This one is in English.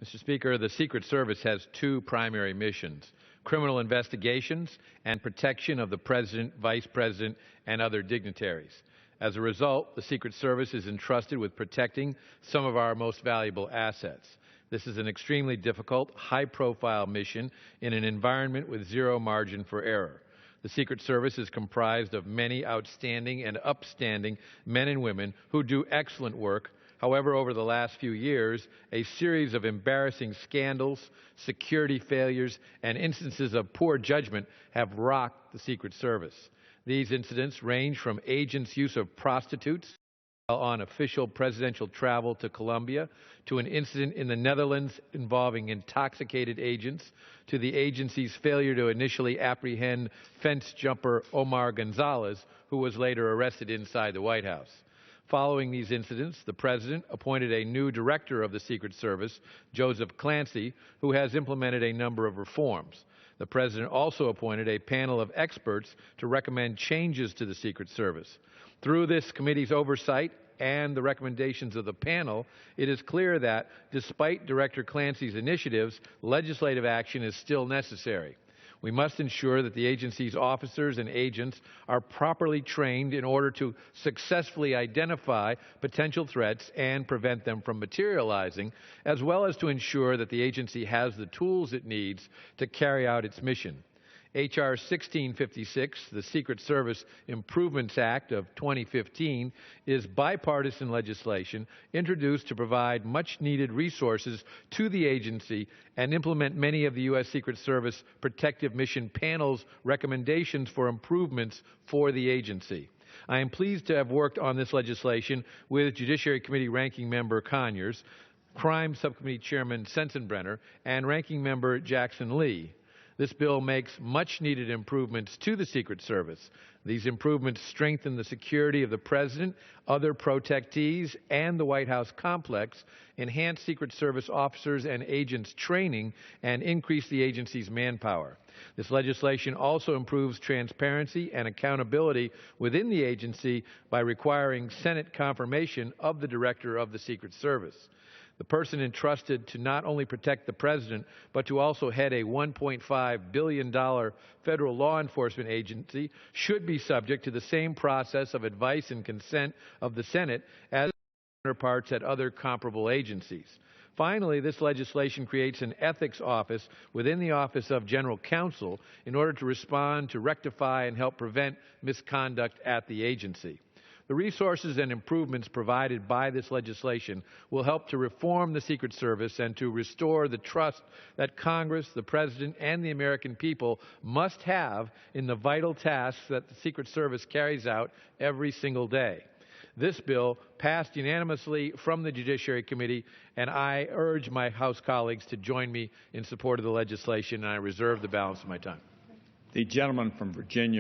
Mr. Speaker, the Secret Service has two primary missions: criminal investigations and protection of the President, Vice President, and other dignitaries. As a result, the Secret Service is entrusted with protecting some of our most valuable assets. This is an extremely difficult, high-profile mission in an environment with zero margin for error. The Secret Service is comprised of many outstanding and upstanding men and women who do excellent work. However, over the last few years, a series of embarrassing scandals, security failures, and instances of poor judgment have rocked the Secret Service. These incidents range from agents' use of prostitutes on official presidential travel to Colombia, to an incident in the Netherlands involving intoxicated agents, to the agency's failure to initially apprehend fence jumper Omar Gonzalez, who was later arrested inside the White House. Following these incidents, the President appointed a new director of the Secret Service, Joseph Clancy, who has implemented a number of reforms. The President also appointed a panel of experts to recommend changes to the Secret Service. Through this committee's oversight and the recommendations of the panel, it is clear that, despite Director Clancy's initiatives, legislative action is still necessary. We must ensure that the agency's officers and agents are properly trained in order to successfully identify potential threats and prevent them from materializing, as well as to ensure that the agency has the tools it needs to carry out its mission. H.R. 1656, the Secret Service Improvements Act of 2015, is bipartisan legislation introduced to provide much-needed resources to the agency and implement many of the U.S. Secret Service Protective Mission Panel's recommendations for improvements for the agency. I am pleased to have worked on this legislation with Judiciary Committee Ranking Member Conyers, Crime Subcommittee Chairman Sensenbrenner, and Ranking Member Jackson Lee. This bill makes much-needed improvements to the Secret Service. These improvements strengthen the security of the President, other protectees, and the White House complex, enhance Secret Service officers and agents' training, and increase the agency's manpower. This legislation also improves transparency and accountability within the agency by requiring Senate confirmation of the Director of the Secret Service. The person entrusted to not only protect the President, but to also head a $1.5 billion federal law enforcement agency should be subject to the same process of advice and consent of the Senate as counterparts at other comparable agencies. Finally, this legislation creates an ethics office within the Office of General Counsel in order to respond to rectify and help prevent misconduct at the agency. The resources and improvements provided by this legislation will help to reform the Secret Service and to restore the trust that Congress, the President, and the American people must have in the vital tasks that the Secret Service carries out every single day. This bill passed unanimously from the Judiciary Committee, and I urge my House colleagues to join me in support of the legislation, and I reserve the balance of my time. The gentleman from Virginia.